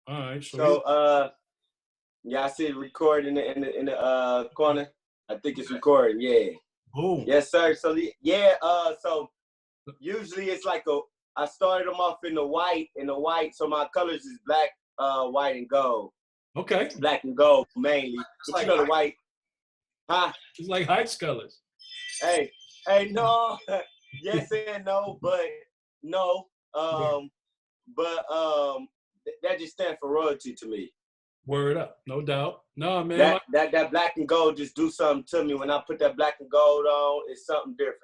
All right. So So yeah, I see it record in the corner. I think it's recording. Yeah. boom. Yes, sir. So so usually it's like I started them off in the white. So my colors is black, white, and gold. Okay. Black and gold mainly. But you know the white, huh? It's like Heights colors. Hey, no. Yes and no, but no. That just stands for royalty to me. Word up, no doubt. No, man. That black and gold just do something to me. When I put that black and gold on, it's something different.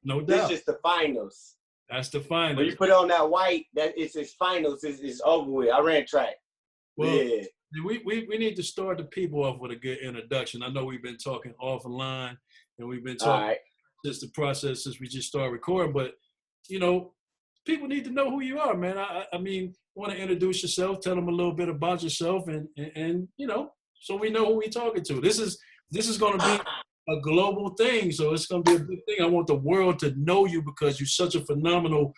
No doubt. This is just the finals. That's the finals. When you put on that white, that it's finals. It's over with. I ran track. Well, yeah. We need to start the people off with a good introduction. I know we've been talking offline, and we've been talking since the process since we just started recording. But people need to know who you are, man. I mean, want to introduce yourself, tell them a little bit about yourself, and so we know who we're talking to. This is going to be a global thing, so it's going to be a big thing. I want the world to know you because you're such a phenomenal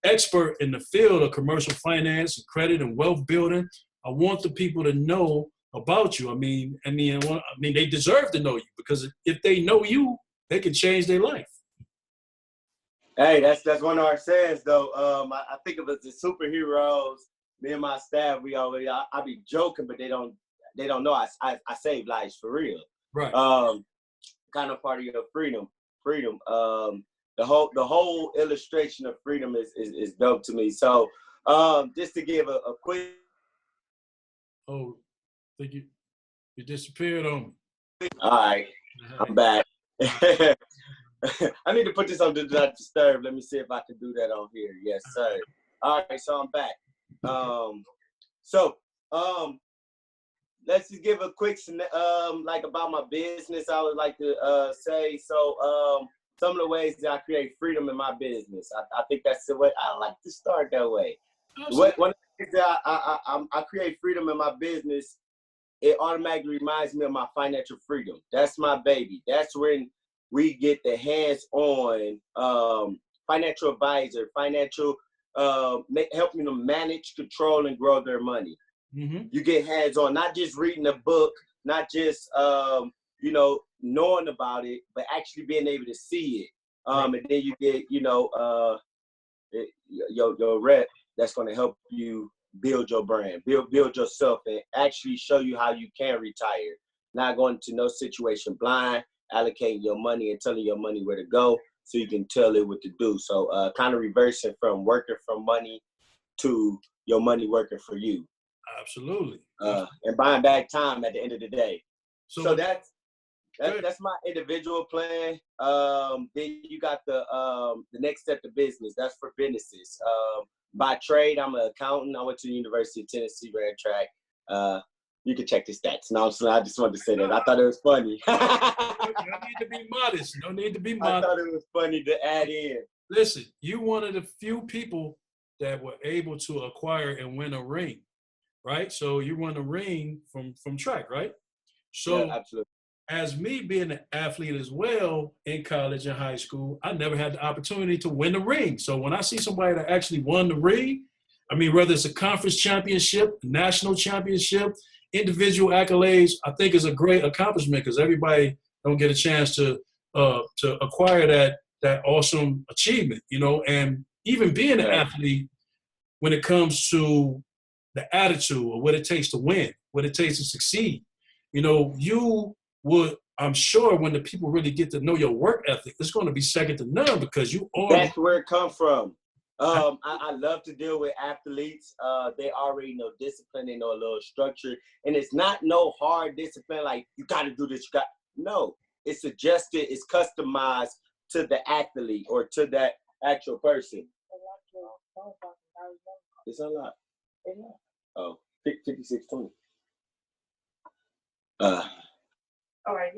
expert in the field of commercial finance and credit and wealth building. I want the people to know about you. I mean, they deserve to know you because if they know you, they can change their life. Hey, that's one of our sayings, though. I think of it as the superheroes. Me and my staff, I be joking, but they don't know I save lives for real. Right. Kind of part of your freedom. The whole illustration of freedom is dope to me. So, just to give a quick. Oh, I think you disappeared on me. All right, I'm back. I need to put this on Do Not Disturb. Let me see if I can do that on here. Yes, sir. All right, so I'm back. Let's just give a quick like about my business. I would like to say so. Some of the ways that I create freedom in my business. I think that's the way I like to start that way. One of the things that I create freedom in my business, it automatically reminds me of my financial freedom. That's my baby. That's when we get the hands-on financial advisor, helping them manage, control, and grow their money. Mm-hmm. You get hands-on, not just reading a book, not just knowing about it, but actually being able to see it. And then you get your rep that's going to help you build your brand, build yourself, and actually show you how you can retire. Not going to no situation blind, allocating your money and telling your money where to go so you can tell it what to do. So kind of reversing from working for money to your money working for you. Absolutely. And buying back time at the end of the day. So that's my individual plan. Then you got the next step of business. That's for businesses. By trade, I'm an accountant. I went to the University of Tennessee, ran track. You can check the stats. No, I just wanted to say that. I thought it was funny. No need to be modest. No need to be modest. I thought it was funny to add in. Listen, you're one of the few people that were able to acquire and win a ring, right? So you won a ring from track, right? So yeah, absolutely. As me being an athlete as well in college and high school, I never had the opportunity to win the ring. So when I see somebody that actually won the ring, I mean, whether it's a conference championship, national championship, individual accolades, I think is a great accomplishment because everybody don't get a chance to acquire that awesome achievement, and even being an athlete when it comes to the attitude or what it takes to win, what it takes to succeed, you would, I'm sure when the people really get to know your work ethic, it's going to be second to none because you are. That's where it comes from. I love to deal with athletes. They already know discipline, they know a little structure, and it's not no hard discipline like you got to do this. No, it's adjusted, it's customized to the athlete or to that actual person. It's unlocked. Oh, 5620. All right,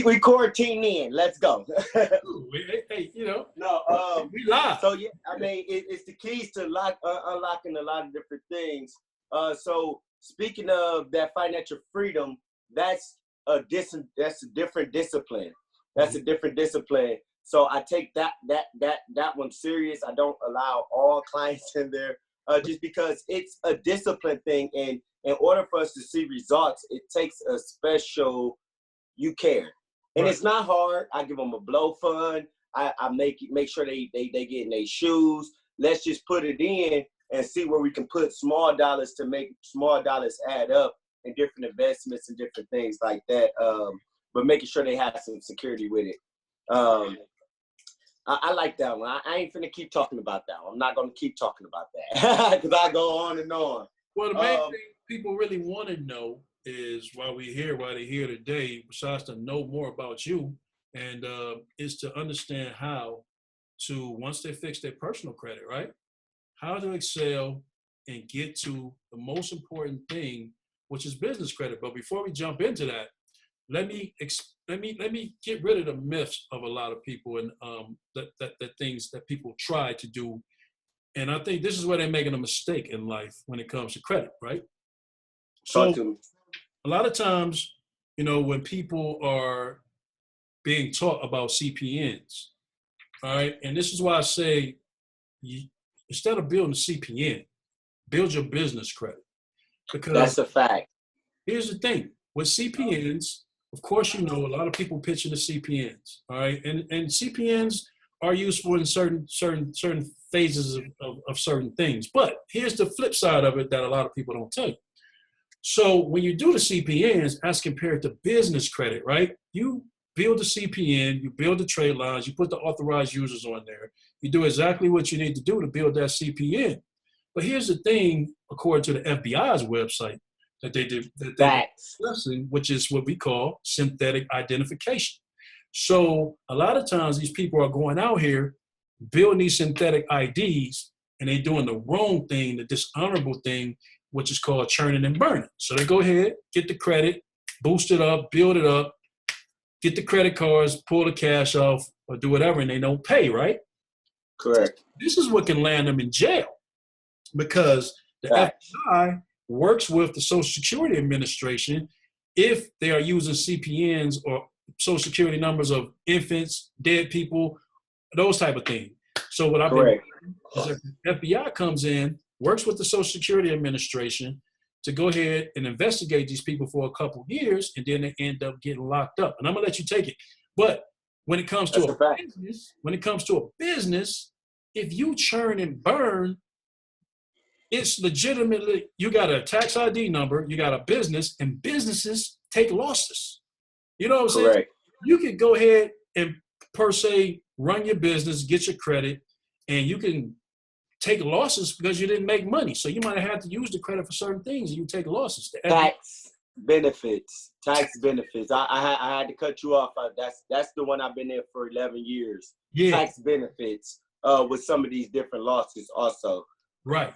we quarantine in. Let's go. Hey, No, we live. So yeah, I mean, it's the keys to unlocking a lot of different things. So speaking of that financial freedom, that's a different discipline. That's a different discipline. So I take that one serious. I don't allow all clients in there. just because it's a discipline thing. And in order for us to see results, it takes a special, you care. And It's not hard. I give them a blow fund. I make sure they get in their shoes. Let's just put it in and see where we can put small dollars to make small dollars add up in different investments and different things like that. But making sure they have some security with it. I like that one. I ain't finna keep talking about that one. I'm not gonna keep talking about that because I go on and on. Well, the main thing people really want to know is why they're here today, besides to know more about you, and is to understand how to, once they fix their personal credit, right? How to excel and get to the most important thing, which is business credit. But before we jump into that, let me get rid of the myths of a lot of people and that things that people try to do. And I think this is where they're making a mistake in life when it comes to credit, right? So a lot of times, when people are being taught about CPNs, all right, and this is why I say, instead of building a CPN, build your business credit. Because that's a fact. Here's the thing with CPNs. Of course, a lot of people pitching the CPNs, all right, and CPNs are useful in certain phases of certain things. But here's the flip side of it that a lot of people don't tell you. So when you do the CPNs, as compared to business credit, right? You build the CPN, you build the trade lines, you put the authorized users on there. You do exactly what you need to do to build that CPN. But here's the thing, according to the FBI's website, that they did, which is what we call synthetic identification. So a lot of times these people are going out here building these synthetic IDs, and they're doing the wrong thing, the dishonorable thing, which is called churning and burning. So they go ahead, get the credit, boost it up, build it up, get the credit cards, pull the cash off, or do whatever, and they don't pay, right? Correct. This is what can land them in jail, because the FBI works with the Social Security Administration if they are using CPNs or Social Security numbers of infants, dead people, those type of things. So what I've been doing is that the FBI comes in, works with the Social Security Administration to go ahead and investigate these people for a couple of years, and then they end up getting locked up. And I'm gonna let you take it. But when it comes to a business, if you churn and burn, it's legitimately, you got a tax ID number, you got a business, and businesses take losses. You know what I'm saying? Correct. You can go ahead and, per se, run your business, get your credit, and you can take losses because you didn't make money. So you might have had to use the credit for certain things, and you take losses. Tax benefits. I had to cut you off. That's the one I've been in for 11 years. Yeah. Tax benefits with some of these different losses also. Right.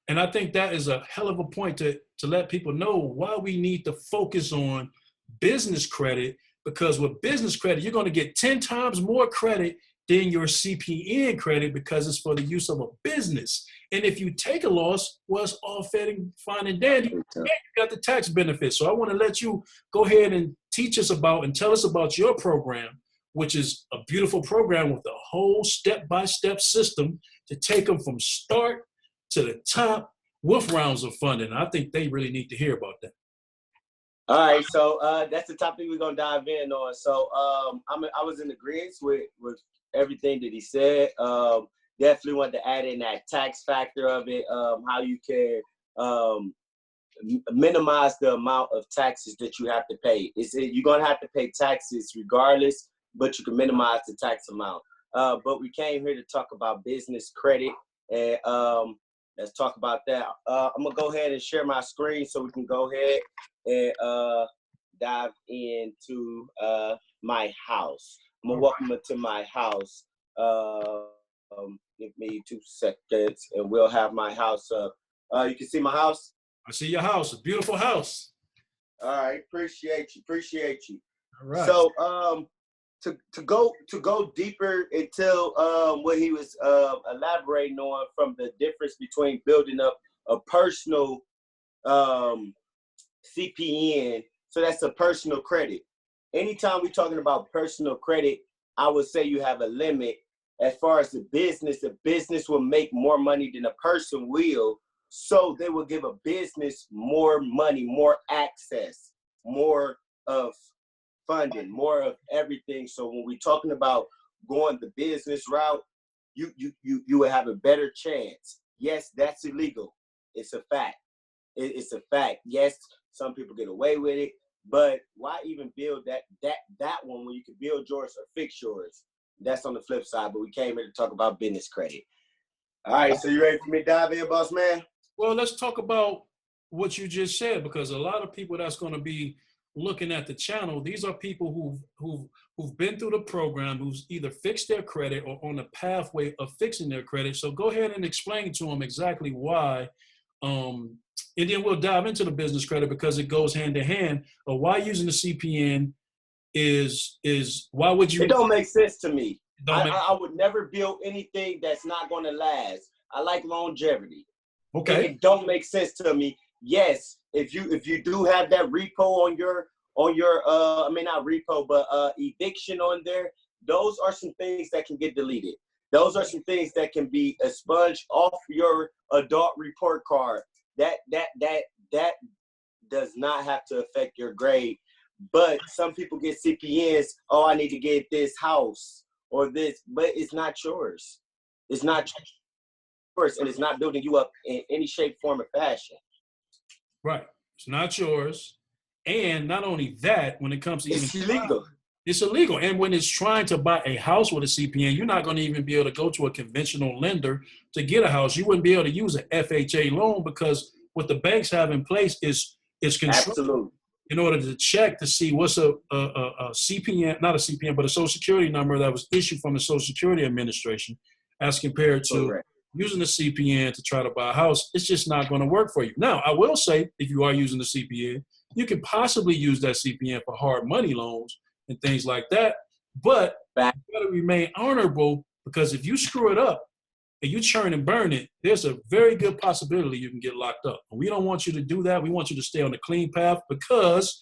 And I think that is a hell of a point to let people know why we need to focus on business credit, because with business credit, you're going to get 10 times more credit than your CPN credit because it's for the use of a business. And if you take a loss, well, it's all fine and dandy, and you got the tax benefits. So I want to let you go ahead and teach us about and tell us about your program, which is a beautiful program with a whole step-by-step system to take them from start to the top with rounds of funding. I think they really need to hear about that. All right, so that's the topic we're gonna dive in on. So I was in agreement with everything that he said. Definitely wanted to add in that tax factor of it, how you can minimize the amount of taxes that you have to pay. You're gonna have to pay taxes regardless, but you can minimize the tax amount. But we came here to talk about business credit, and let's talk about that. I'm gonna go ahead and share my screen so we can go ahead and dive into my house. I'm gonna welcome you to my house. Give me 2 seconds and we'll have my house up. You can see my house? I see your house, a beautiful house. All right, appreciate you. All right. So to go deeper into what he was elaborating on, from the difference between building up a personal CPN, so that's a personal credit. Anytime we're talking about personal credit, I would say you have a limit as far as the business will make more money than a person will. So they will give a business more money, more access, more of funding, more of everything. So when we're talking about going the business route, you will have a better chance. Yes, that's illegal. It's a fact. It's a fact. Yes, some people get away with it, but why even build that one when you can build yours or fix yours? That's on the flip side, but we came here to talk about business credit. All right, so you ready for me to dive in, boss man? Well, let's talk about what you just said, because a lot of people that's going to be looking at the channel, these are people who've been through the program, who's either fixed their credit or on the pathway of fixing their credit. So go ahead and explain to them exactly why. And then we'll dive into the business credit because it goes hand in hand. But why using the CPN is why would you? It don't make sense to me. I would never build anything that's not going to last. I like longevity. Okay. It don't make sense to me. Yes, if you do have that repo on your I mean not repo, but eviction on there, those are some things that can get deleted. Those are some things that can be expunged off your adult report card. That does not have to affect your grade. But some people get CPNs, oh, I need to get this house or this, but it's not yours. It's not yours, and it's not building you up in any shape, form, or fashion. Right. It's not yours. And not only that, when it comes to it's illegal. It's illegal. And when it's trying to buy a house with a CPN, you're not going to even be able to go to a conventional lender to get a house. You wouldn't be able to use an FHA loan because what the banks have in place is control. Absolutely. In order to check to see what's a CPN, not a CPN, but a Social Security number that was issued from the Social Security Administration as compared to Correct. Using the CPN to try to buy a house. It's just not going to work for you. Now, I will say, if you are using the CPN, you can possibly use that CPN for hard money loans and things like that, but you got to remain honorable because if you screw it up and you churn and burn it, there's a very good possibility you can get locked up. And we don't want you to do that. We want you to stay on the clean path because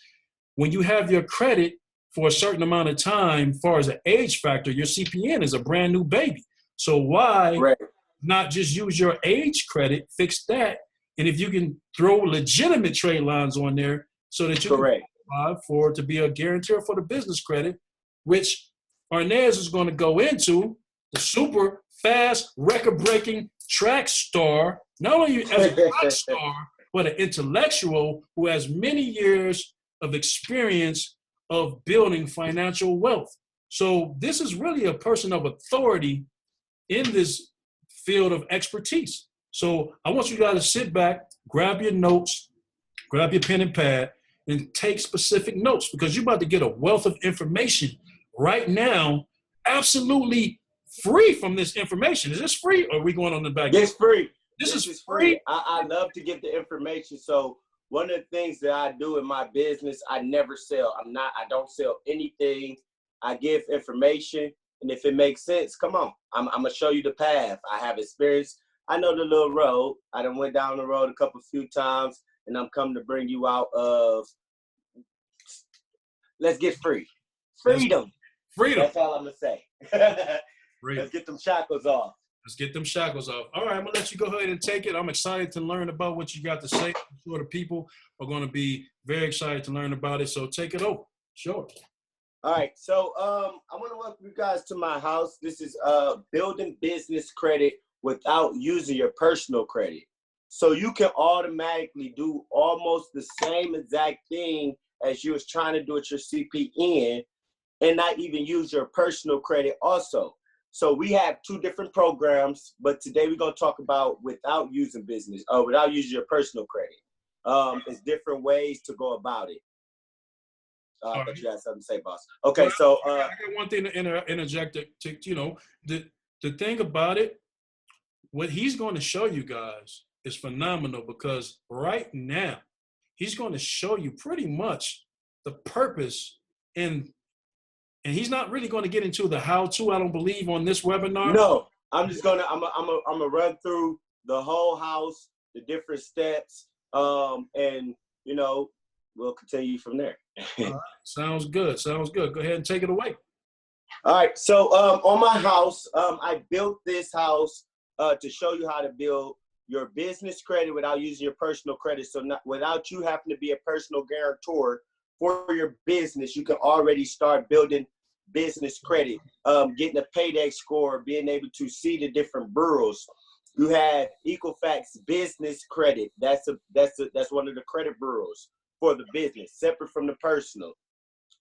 when you have your credit for a certain amount of time, as far as an age factor, your CPN is a brand new baby. So why not just use your age credit, fix that, and if you can throw legitimate trade lines on there so that you can qualify to be a guarantor for the business credit, which Arnaz is going to go into, the super fast, record-breaking track star, not only as a track star, but an intellectual who has many years of experience of building financial wealth. So this is really a person of authority in this field of expertise. So I want you guys to sit back, grab your notes, grab your pen and pad, and take specific notes because you're about to get a wealth of information right now, absolutely free from this information. Is this free or are we going on the back? It's free. This is free. I love to get the information. So one of the things that I do in my business, I never sell. I don't sell anything. I give information. And if it makes sense, come on. I'm going to show you the path. I have experience. I know the little road. I done went down the road a few times, and I'm coming to bring you out of, let's get free. Freedom. Freedom. That's all I'm going to say. Let's get them shackles off. Let's get them shackles off. All right, I'm going to let you go ahead and take it. I'm excited to learn about what you got to say. I'm sure the people are going to be very excited to learn about it. So take it over. Sure. All right, so I want to welcome you guys to my house. This is building business credit without using your personal credit. So you can automatically do almost the same exact thing as you was trying to do with your CPN and not even use your personal credit also. So we have two different programs, but today we're going to talk about without using without using your personal credit. There's different ways to go about it. I thought you had something to say, boss. Okay, well, so I got one thing to interject. The thing about it, what he's going to show you guys is phenomenal because right now he's going to show you pretty much the purpose and he's not really going to get into the how-to. I don't believe on this webinar. No, I'm just gonna run through the whole house, the different steps, and we'll continue from there. All right. Sounds good. Go ahead and take it away. All right. So on my house, I built this house to show you how to build your business credit without using your personal credit. So without you having to be a personal guarantor for your business, you can already start building business credit, getting a payday score, being able to see the different bureaus. You have Equifax business credit. That's one of the credit bureaus for the business, separate from the personal.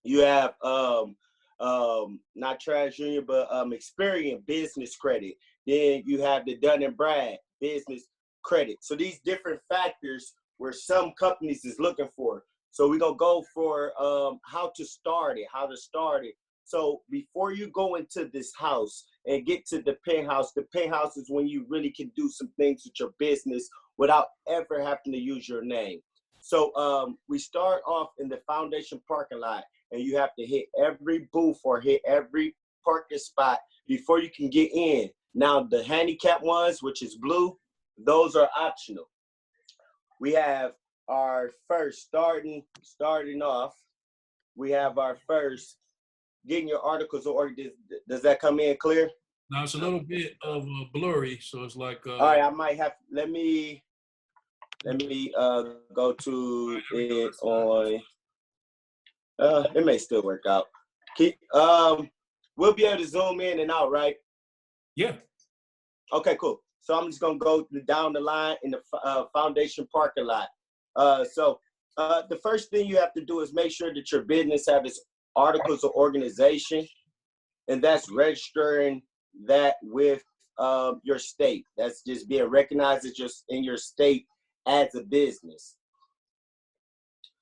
You have not TransUnion, but Experian business credit. Then you have the Dun and Brad business credit. So these different factors where some companies is looking for. So we're gonna go for how to start it. So before you go into this house and get to the penthouse is when you really can do some things with your business without ever having to use your name. So we start off in the foundation parking lot, and you have to hit every booth or hit every parking spot before you can get in. Now the handicap ones, which is blue, those are optional. We have our first starting off. We have our first getting your articles of order. Does that come in clear? Now it's a little bit of blurry, so it's like. All right, I might have. Let me go to it on. It may still work out. We'll be able to zoom in and out, right? Yeah. Okay, cool. So I'm just gonna go down the line in the foundation parking lot. So the first thing you have to do is make sure that your business have its articles of organization, and that's registering that with your state. That's just being recognized as just in your state as a business.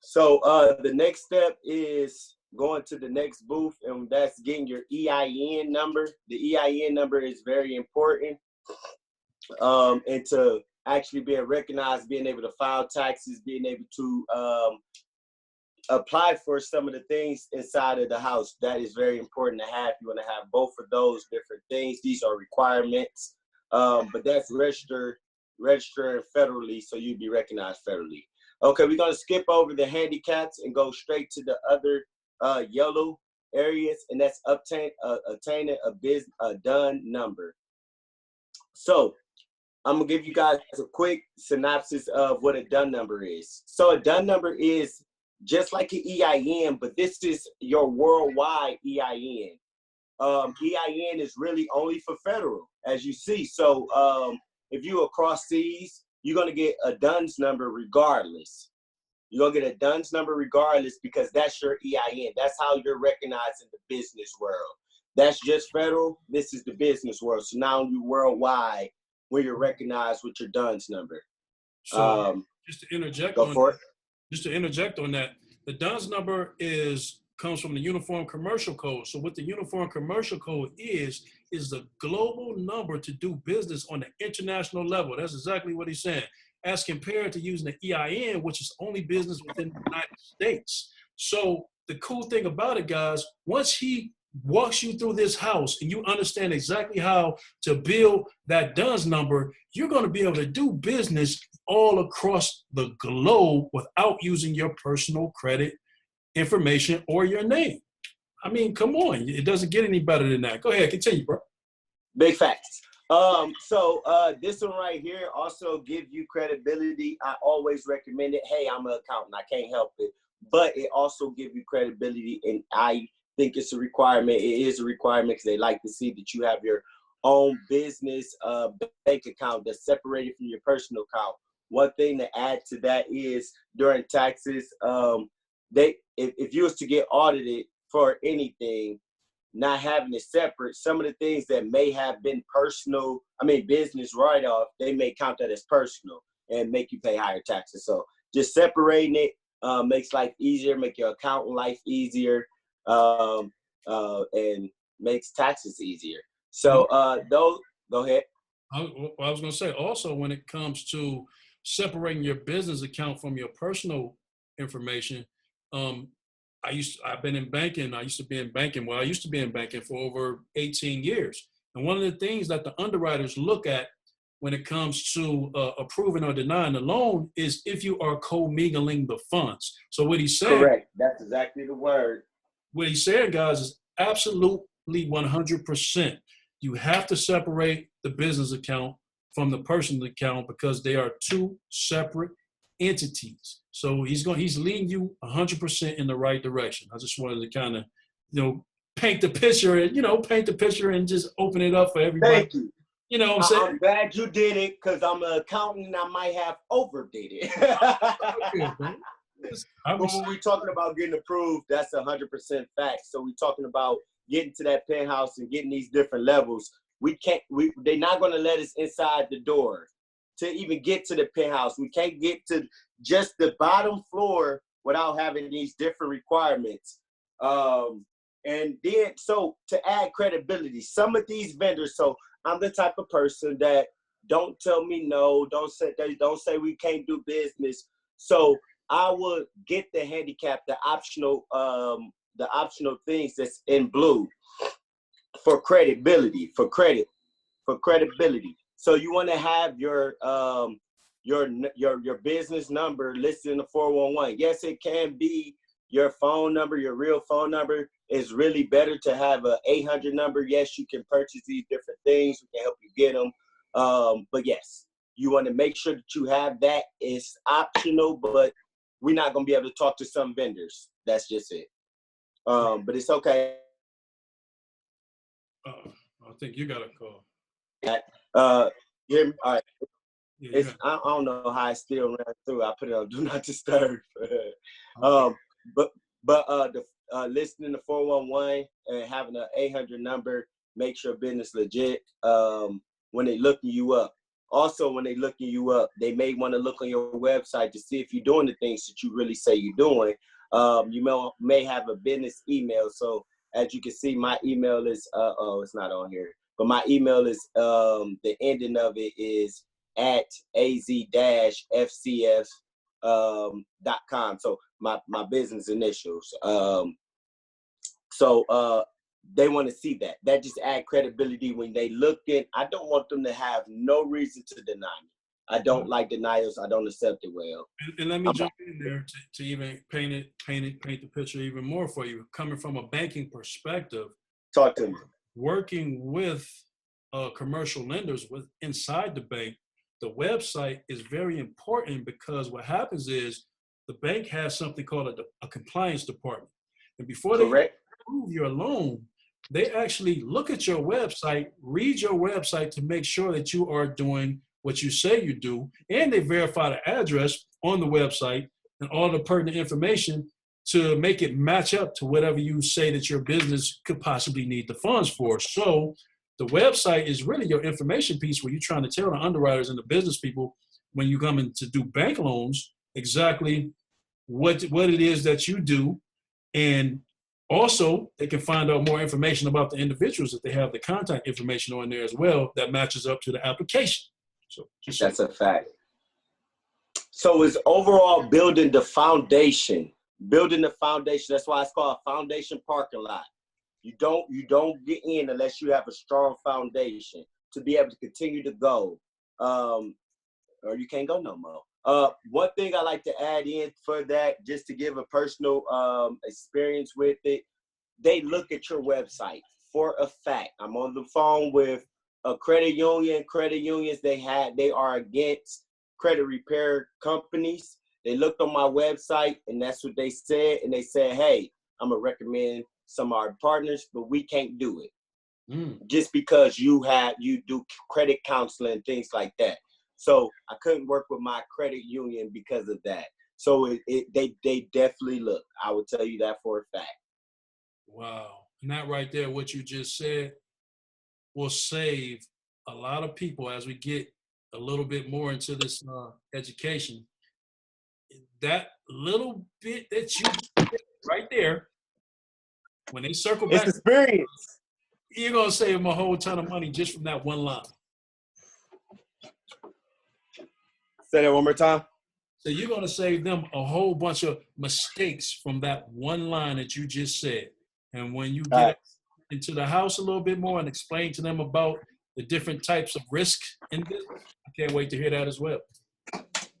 So the next step is going to the next booth, and that's getting your EIN number. The EIN number is very important. And to actually being recognized, being able to file taxes, being able to apply for some of the things inside of the house. That is very important to have. You want to have both of those different things. These are requirements, but that's registering federally, so you'd be recognized federally. Okay, we're going to skip over the handicaps and go straight to the other yellow areas, and that's obtaining a DUN number. So I'm going to give you guys a quick synopsis of what a DUN number is. So a DUN number is just like an EIN, but this is your worldwide EIN. EIN is really only for federal, as you see. So if you're across seas, you're going to get a DUNS number regardless. You're going to get a DUNS number regardless because that's your EIN. That's how you're recognized in the business world. That's just federal. This is the business world. So now you're worldwide when you're recognized with your DUNS number. So just to interject on that, the DUNS number comes from the Uniform Commercial Code. So what the Uniform Commercial Code is the global number to do business on the international level. That's exactly what he's saying, as compared to using the EIN, which is only business within the United States. So the cool thing about it, guys, once he walks you through this house and you understand exactly how to build that DUNS number, you're going to be able to do business all across the globe without using your personal credit information or your name. I mean, come on. It doesn't get any better than that. Go ahead. Continue, bro. Big facts. So this one right here also gives you credibility. I always recommend it. Hey, I'm an accountant. I can't help it. But it also gives you credibility, and I think it's a requirement. It is a requirement because they like to see that you have your own business bank account that's separated from your personal account. One thing to add to that is during taxes, if you was to get audited for anything, not having it separate, some of the things that may have been business write-off, they may count that as personal and make you pay higher taxes. So just separating it makes life easier, make your accountant life easier, and makes taxes easier. So go ahead. I was going to say also, when it comes to separating your business account from your personal information, I've been in banking. I used to be in banking. Well, I used to be in banking for over 18 years. And one of the things that the underwriters look at when it comes to approving or denying the loan is if you are co-mingling the funds. So what he's saying— Correct. That's exactly the word. What he's saying, guys, is absolute absolutely 100%. You have to separate the business account from the personal account because they are two separate entities. So he's leading you 100% in the right direction. I just wanted to kind of, paint the picture and just open it up for everybody. Thank you. You know what I'm saying? I'm glad you did it because I'm an accountant and I might have overdid it. But when we're talking about getting approved, that's 100% fact. So we're talking about getting to that penthouse and getting these different levels. They're not going to let us inside the door to even get to the penthouse. We can't get to just the bottom floor without having these different requirements. And then, so to add credibility, some of these vendors, so I'm the type of person that don't tell me no, don't say we can't do business. So I would get the handicap, the optional things that's in blue for credibility, for credibility. So you want to have your business number listed in the 411. Yes, it can be your phone number, your real phone number. It's really better to have an 800 number. Yes, you can purchase these different things. We can help you get them. But yes, you want to make sure that you have that. It's optional, but we're not going to be able to talk to some vendors. That's just it. But it's okay. I think you got a call. Hear me? All right. Yeah, I don't know how I still ran through. I put it on Do Not Disturb. But listening to 411 and having an 800 number makes your business legit when they looking you up. Also, when they looking you up, they may want to look on your website to see if you're doing the things that you really say you're doing. You may have a business email. So as you can see, my email is, it's not on here, but my email is, the ending of it is at az-fcs.com. So my business initials. So they want to see that. That just add credibility when they look in. I don't want them to have no reason to deny me. I don't like denials. I don't accept it well. And let me jump in there to even paint the picture even more for you. Coming from a banking perspective, talk to me. Working with commercial lenders inside the bank, the website is very important because what happens is the bank has something called a compliance department. And before they approve your loan, they actually look at your website, read your website to make sure that you are doing what you say you do, and they verify the address on the website and all the pertinent information to make it match up to whatever you say that your business could possibly need the funds for. So the website is really your information piece where you're trying to tell the underwriters and the business people when you come in to do bank loans exactly what it is that you do. And also, they can find out more information about the individuals if they have the contact information on there as well that matches up to the application. So that's a fact. So it's overall building the foundation. That's why it's called a foundation parking lot. You don't get in unless you have a strong foundation to be able to continue to go, or you can't go no more. One thing I like to add in for that, just to give a personal experience with it, they look at your website for a fact. I'm on the phone with a credit union. Credit unions, they are against credit repair companies. They looked on my website and that's what they said. And they said, hey, I'm gonna recommend some of our partners, but we can't do it. Just because you do credit counseling, things like that. So I couldn't work with my credit union because of that. So they definitely look. I will tell you that for a fact. Wow. And that right there, what you just said, will save a lot of people as we get a little bit more into this education. That little bit that you did right there, when they circle back, it's experience. You're going to save them a whole ton of money just from that one line. Say that one more time. So you're going to save them a whole bunch of mistakes from that one line that you just said. And when you get into the house a little bit more and explain to them about the different types of risk in business, I can't wait to hear that as well.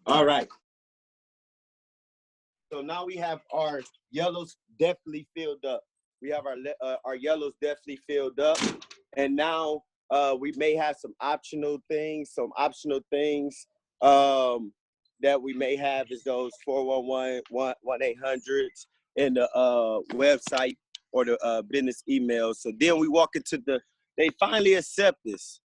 All right. So now we have our yellows definitely filled up. We have our yellows definitely filled up. And now we may have some optional things. That we may have is those 411-1-800s in the website or the business email. So then we walk into they finally accept this.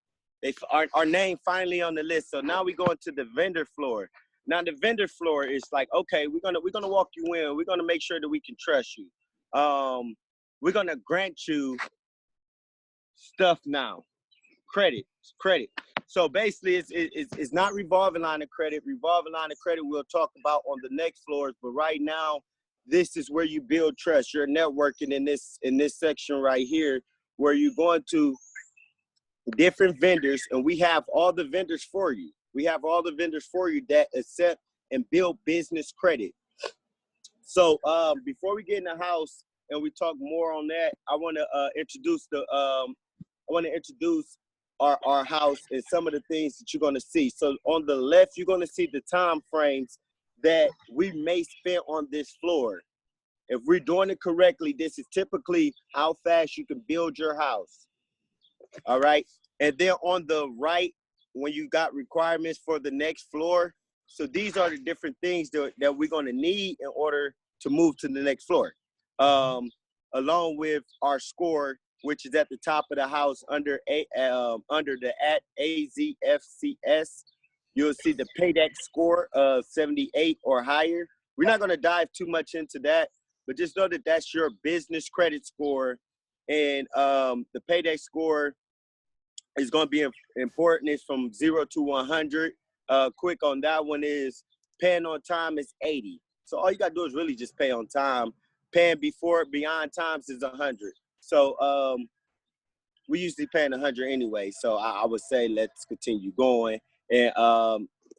Our name finally on the list. So now we go into the vendor floor. Now the vendor floor is like, okay, we're gonna walk you in. We're gonna make sure that we can trust you. We're gonna grant you stuff now. Credit. So basically, it's not revolving line of credit. Revolving line of credit we'll talk about on the next floors. But right now, this is where you build trust. You're networking in this section right here, where you're going to different vendors, and we have all the vendors for you. We have all the vendors for you that accept and build business credit. So before we get in the house and we talk more on that, I want to introduce our house and some of the things that you're going to see. So on the left, you're going to see the time frames that we may spend on this floor. If we're doing it correctly, this is typically how fast you can build your house. All right. And then on the right, when you got requirements for the next floor, so these are the different things that we're going to need in order to move to the next floor. Along with our score, which is at the top of the house under the @AZFCS. You'll see the paydex score of 78 or higher. We're not going to dive too much into that, but just know that that's your business credit score. And the paydex score is going to be important. It's from 0 to 100. Quick on that one is paying on time is 80. So all you got to do is really just pay on time. Paying beyond times is 100. So we usually paying 100 anyway. So I would say let's continue going, and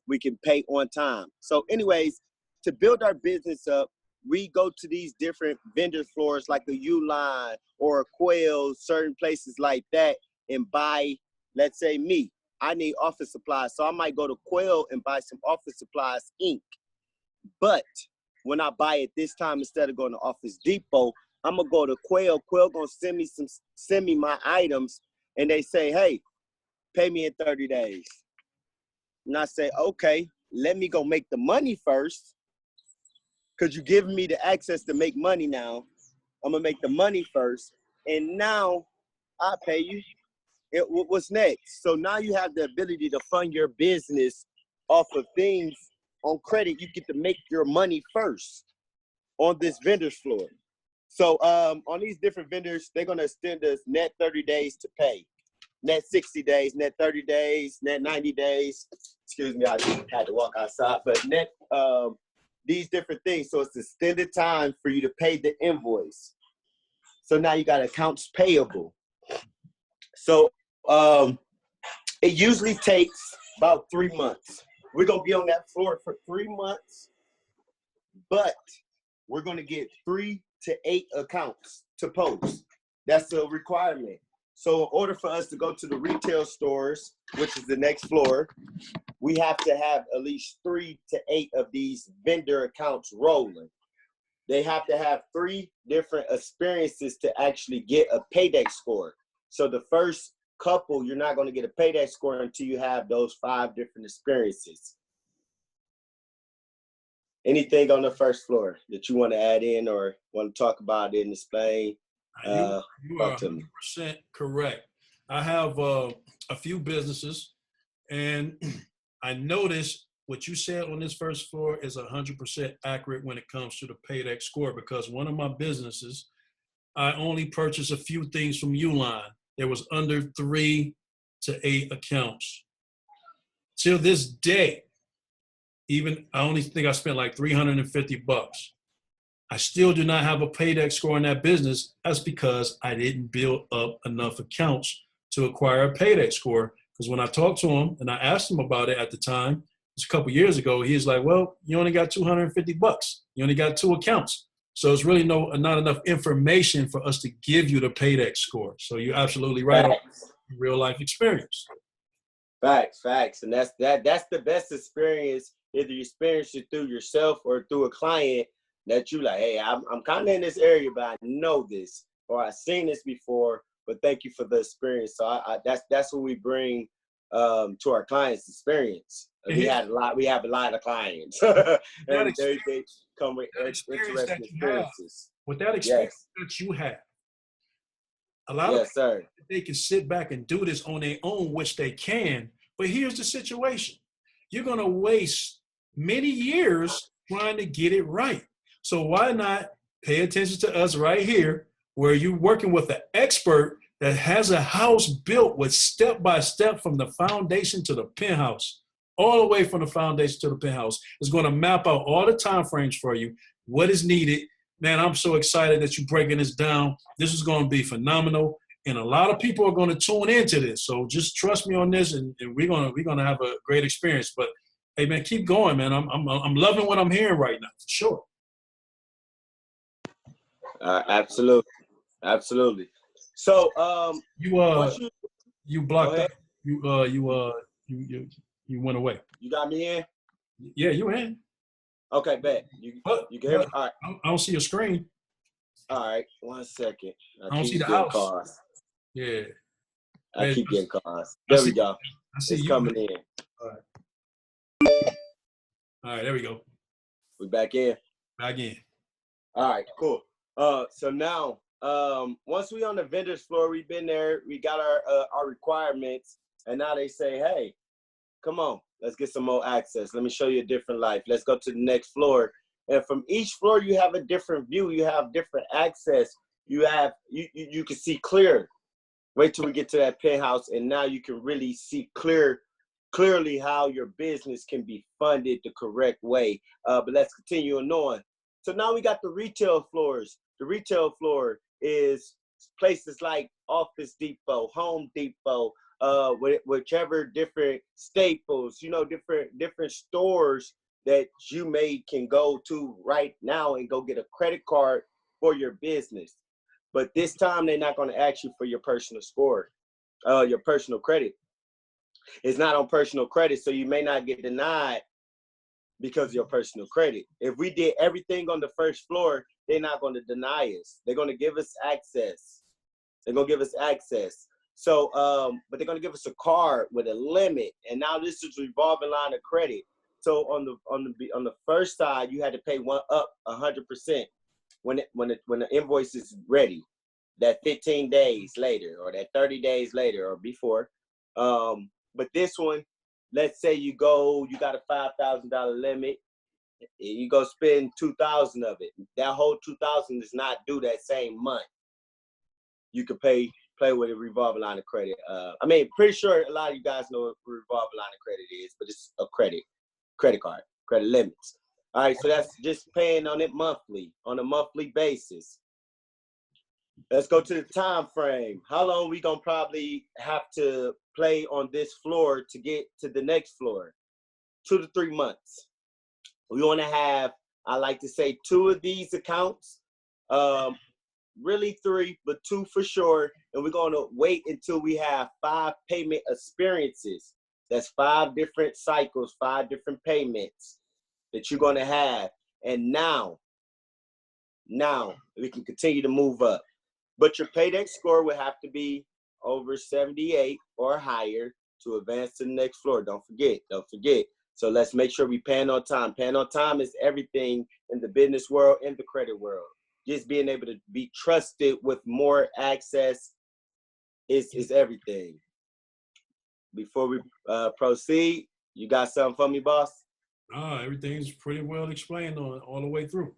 we can pay on time. So anyways, to build our business up, we go to these different vendor floors like a Uline or a Quail, certain places like that, and buy, let's say me, I need office supplies. So I might go to Quail and buy some office supplies, ink. But when I buy it this time, instead of going to Office Depot, I'm gonna go to Quail. Quail gonna send me my items, and they say, hey, pay me in 30 days. And I say, okay, let me go make the money first, because you're giving me the access to make money now. I'm gonna make the money first, and now I pay you. What's next? So now you have the ability to fund your business off of things on credit. You get to make your money first on this vendor's floor. So on these different vendors, they're going to extend us net 30 days to pay, net 60 days, net 30 days, net 90 days. Excuse me, I had to walk outside, but net these different things. So it's extended time for you to pay the invoice. So now you got accounts payable. So it usually takes about 3 months. We're going to be on that floor for 3 months, but we're going to get 3 to 8 accounts to post. That's a requirement. So in order for us to go to the retail stores, which is the next floor, we have to have at least 3 to 8 of these vendor accounts rolling. They have to have 3 different experiences to actually get a paydex score. So the first couple, you're not going to get a paydex score until you have those 5 different experiences. Anything on the first floor that you want to add in or want to talk about and explain? You are 100% correct. I have a few businesses, and I noticed what you said on this first floor is 100% accurate when it comes to the paydex score, because one of my businesses, I only purchased a few things from Uline. There was under 3 to 8 accounts. Till this day, even I only think I spent like $350. I still do not have a paydex score in that business. That's because I didn't build up enough accounts to acquire a paydex score. Because when I talked to him and I asked him about it at the time, it was a couple years ago, he was like, well, you only got $250. You only got 2 accounts. So it's really not enough information for us to give you the paydex score. So you're absolutely right on real life experience. Facts. And that's the best experience. Either you experience it through yourself or through a client that you like, hey, I'm kind of in this area, but I know this. or I've seen this before, but thank you for the experience. So that's what we bring to our clients' experience. We have a lot of clients, and they come with interesting experiences. With that experience that you have, a lot of people, they can sit back and do this on their own, which they can. But here's the situation: you're going to waste many years trying to get it right. So why not pay attention to us right here, where you're working with an expert that has a house built with step-by-step from the foundation to the penthouse, all the way from the foundation to the penthouse. It's going to map out all the time frames for you, what is needed. Man, I'm so excited that you're breaking this down. This is going to be phenomenal, and a lot of people are going to tune into this. So just trust me on this, and we're gonna have a great experience. But hey, man, keep going, man. I'm loving what I'm hearing right now, for sure. Absolutely. So you blocked up. You went away. You got me in? Yeah, you in. Okay, bet. You can hear me? All right. I don't see your screen. All right, 1 second. I don't see the house. Calls. Yeah. I keep getting calls. There we go. I see it's you coming in. All right, there we go. We back in? Back in. All right, cool. So now, once we on the vendor's floor, we've been there, we got our requirements, and now they say, hey, come on, let's get some more access. Let me show you a different life. Let's go to the next floor. And from each floor, you have a different view. You have different access. You can see clear. Wait till we get to that penthouse, and now you can really see clearly how your business can be funded the correct way. But let's continue on. So now we got the retail floors. The retail floor is places like Office Depot, Home Depot, whichever different staples, different stores that you can go to right now and go get a credit card for your business. But this time they're not going to ask you for your personal score, your personal credit. It's not on personal credit, so you may not get denied because of your personal credit. If we did everything on the first floor, they're not going to deny us. They're going to give us access. So, but they're going to give us a card with a limit, and now this is a revolving line of credit. So on the first side, you had to pay 100% when the invoice is ready. That 15 days later, or that 30 days later, or before. But this one, let's say you got a $5,000 limit. You go spend $2,000 of it. That whole $2,000 is not due that same month. You could play with a revolving line of credit. Pretty sure a lot of you guys know what a revolving line of credit is, but it's a credit card, credit limits. All right, so that's just paying on it on a monthly basis. Let's go to the time frame. How long we gonna probably have to play on this floor to get to the next floor? 2 to 3 months. We want to have, I like to say, 2 of these accounts. Really 3, but 2 for sure. And we're going to wait until we have 5 payment experiences. That's 5 different cycles, 5 different payments that you're going to have. And now we can continue to move up. But your paydex score would have to be over 78 or higher to advance to the next floor. Don't forget. So let's make sure we paying on time. Paying on time is everything in the business world and the credit world. Just being able to be trusted with more access is everything. Before we proceed, you got something for me, boss? Everything's pretty well explained all the way through.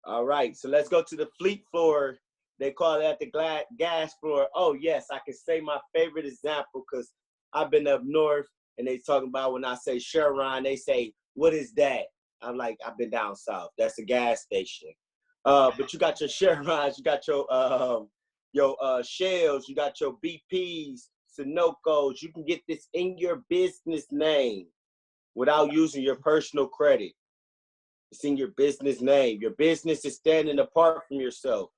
All right, so let's go to the fleet floor. They call that the gas floor. Oh, yes, I can say my favorite example because I've been up north, and they talking about when I say Chevron, they say, what is that? I'm like, I've been down south. That's a gas station. But you got your Chevrons, you got your Shells, you got your BPs, Sunocos. You can get this in your business name without using your personal credit. It's in your business name. Your business is standing apart from yourself.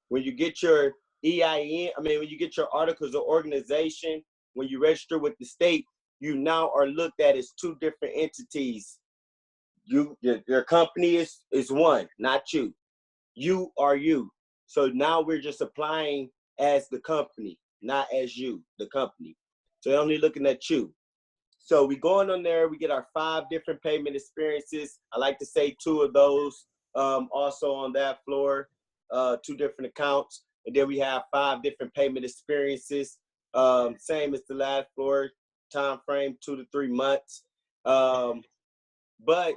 When you get your EIN, when you get your articles of organization, when you register with the state, you now are looked at as 2 different entities. Your company is one, not you. You are you. So now we're just applying as the company, not as you, the company. So they're only looking at you. So we going on there, we get our 5 different payment experiences. I like to say 2 of those also on that floor, 2 different accounts. And then we have 5 different payment experiences. Same as the last floor, time frame 2 to 3 months. But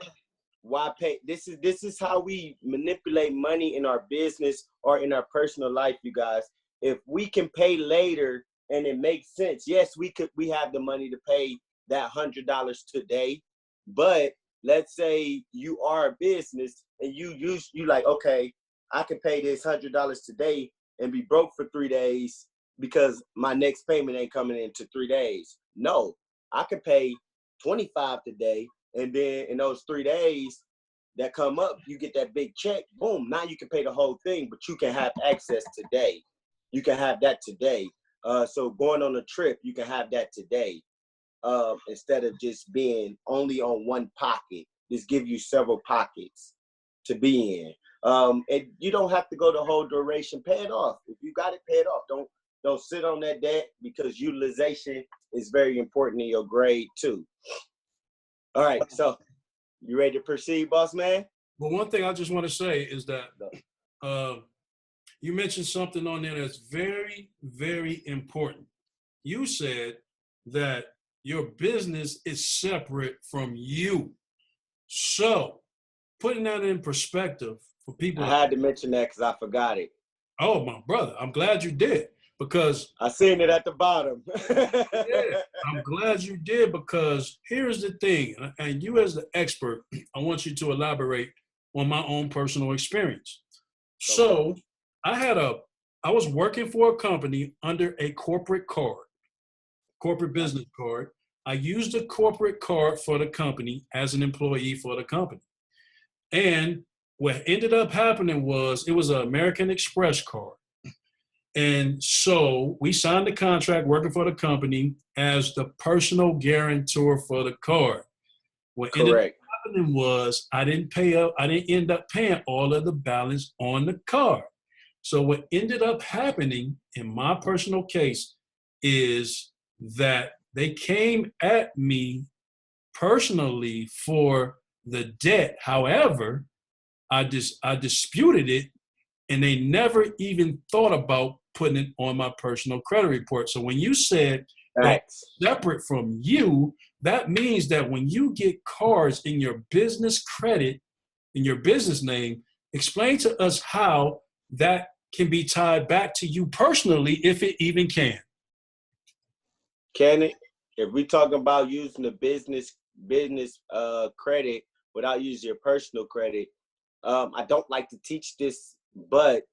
why pay? This is how we manipulate money in our business or in our personal life, you guys. If we can pay later and it makes sense, yes, we have the money to pay that $100 today. But let's say you are a business and you like, okay, I can pay this $100 today and be broke for 3 days because my next payment ain't coming into 3 days. No, I can pay 25 today, and then in those 3 days that come up, you get that big check. Boom! Now you can pay the whole thing, but you can have access today. You can have that today. So going on a trip, you can have that today. Instead of just being only on one pocket, just give you several pockets to be in. And you don't have to go the whole duration. Pay it off. If you got it, pay it off. Don't sit on that debt, because utilization is very important in your grade too. All right, so you ready to proceed, boss man? Well, one thing I just want to say is that you mentioned something on there that's very, very important. You said that your business is separate from you. So, putting that in perspective for people. I had to mention that because I forgot it. Oh, my brother, I'm glad you did, because I seen it at the bottom. Yeah, I'm glad you did, because here's the thing, and you as the expert, I want you to elaborate on my own personal experience. So, I was working for a company under a corporate business card. I used a corporate card for the company as an employee for the company. And what ended up happening was, it was an American Express card. And so we signed the contract working for the company as the personal guarantor for the card. What ended up happening was, I didn't end up paying all of the balance on the card. So what ended up happening in my personal case is that they came at me personally for the debt. However, I disputed it, and they never even thought about putting it on my personal credit report. So when you said that's separate from you, that means that when you get cards in your business credit, in your business name, explain to us how that can be tied back to you personally, if it even can. Can it? If we talk about using the business credit without using your personal credit, I don't like to teach this, but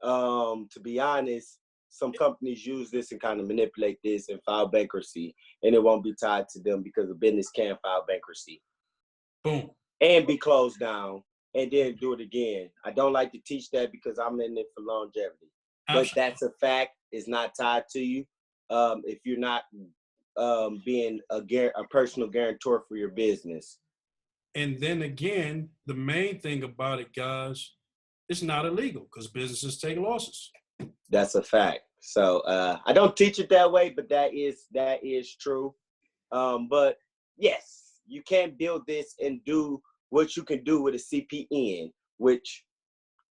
to be honest, some companies use this and kind of manipulate this and file bankruptcy, and it won't be tied to them because the business can file bankruptcy. Boom. And be closed down and then do it again. I don't like to teach that because I'm in it for longevity. Absolutely. But that's a fact. It's not tied to you. If you're not being a personal guarantor for your business. And then again, the main thing about it, guys, it's not illegal, because businesses take losses. That's a fact. So I don't teach it that way, but that is true. But yes, you can build this and do what you can do with a CPN, which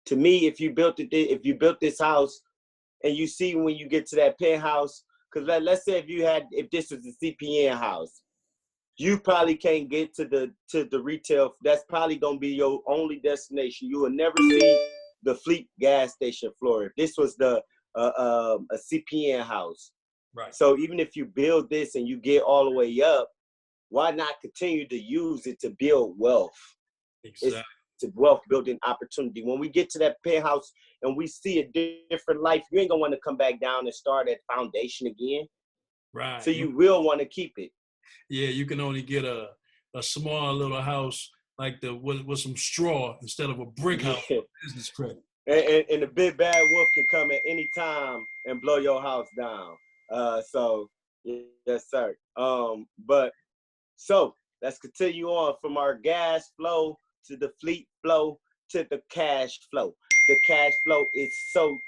to me, if you built this house and you see when you get to that penthouse, because let's say if this was a CPN house, you probably can't get to the retail. That's probably gonna be your only destination. You will never see the Fleet gas station floor. If this was a CPN house, right? So even if you build this and you get all the way up, why not continue to use it to build wealth? Exactly. It's a wealth building opportunity. When we get to that penthouse and we see a different life, you ain't gonna want to come back down and start at foundation again. Right. So you will want to keep it. Yeah, you can only get a small little house like with some straw instead of a brick house for business credit. And the big bad wolf can come at any time and blow your house down. So yes, sir. But so let's continue on from our gas flow to the fleet flow to the cash flow. the cash flow is so.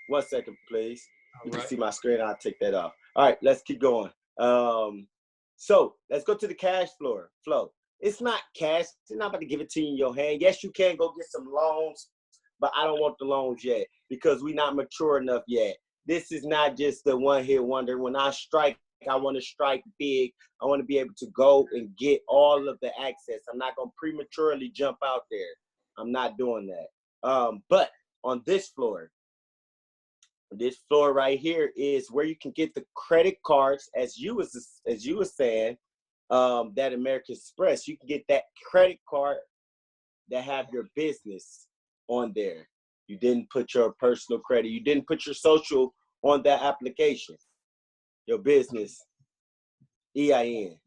1 second, please. You can see my screen. I'll take that off. All right, let's keep going. So let's go to the cash flow. It's not cash. It's not about to give it to you in your hand. Yes, you can go get some loans, but I don't want the loans yet because we're not mature enough yet. This is not just the one-hit wonder. When I strike, I want to strike big. I want to be able to go and get all of the access. I'm not going to prematurely jump out there. I'm not doing that. But on this floor right here is where you can get the credit cards, as you were saying, that American Express. You can get that credit card that have your business on there. You didn't put your personal credit. You didn't put your social on that application. Your business EIN.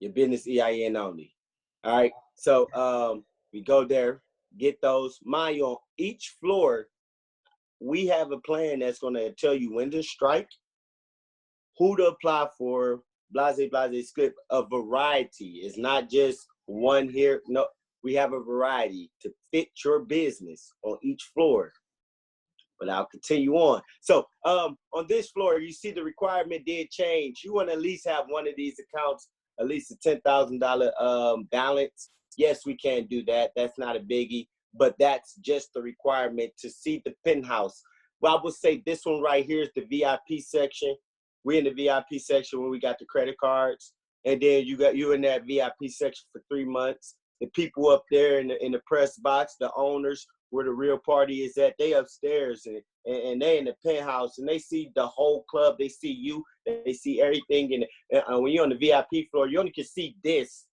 Your business EIN only. All right. So we go there, get those. Mind you, on each floor, we have a plan that's going to tell you when to strike, who to apply for, blase, script, a variety. It's not just one here. No, we have a variety to fit your business on each floor. But I'll continue on. So on this floor, you see the requirement did change. You want to at least have one of these accounts, at least a $10,000 balance. Yes, we can do that. That's not a biggie, but that's just the requirement to see the penthouse. Well, I would say this one right here is the VIP section. We're in the VIP section when we got the credit cards. And then you in that VIP section for 3 months. The people up there in the press box, the owners, where the real party is at, they upstairs and they in the penthouse and they see the whole club. They see you, they see everything. And when you're on the VIP floor, you only can see this,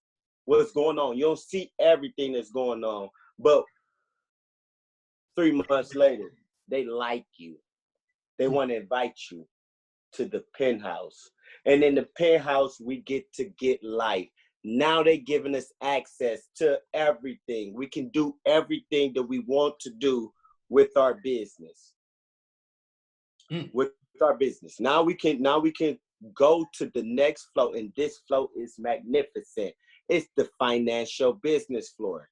what's going on. You don't see everything that's going on. But 3 months later, they like you. They want to invite you to the penthouse. And in the penthouse, we get to get life. Now they're giving us access to everything. We can do everything that we want to do with our business. With our business. Now we can go to the next flow, and this flow is magnificent. It's the financial business floor.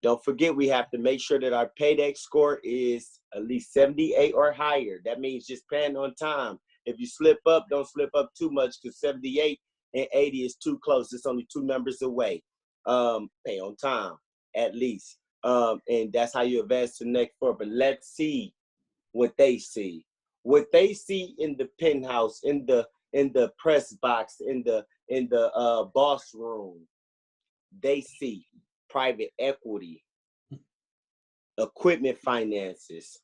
Don't forget, we have to make sure that our paydex score is at least 78 or higher. That means just paying on time. If you slip up, don't slip up too much, because 78 and 80 is too close. It's only 2 numbers away. Pay on time, at least. And that's how you advance to the next floor. But let's see what they see. What they see in the penthouse, in the press box, in the boss room, they see private equity, equipment finances,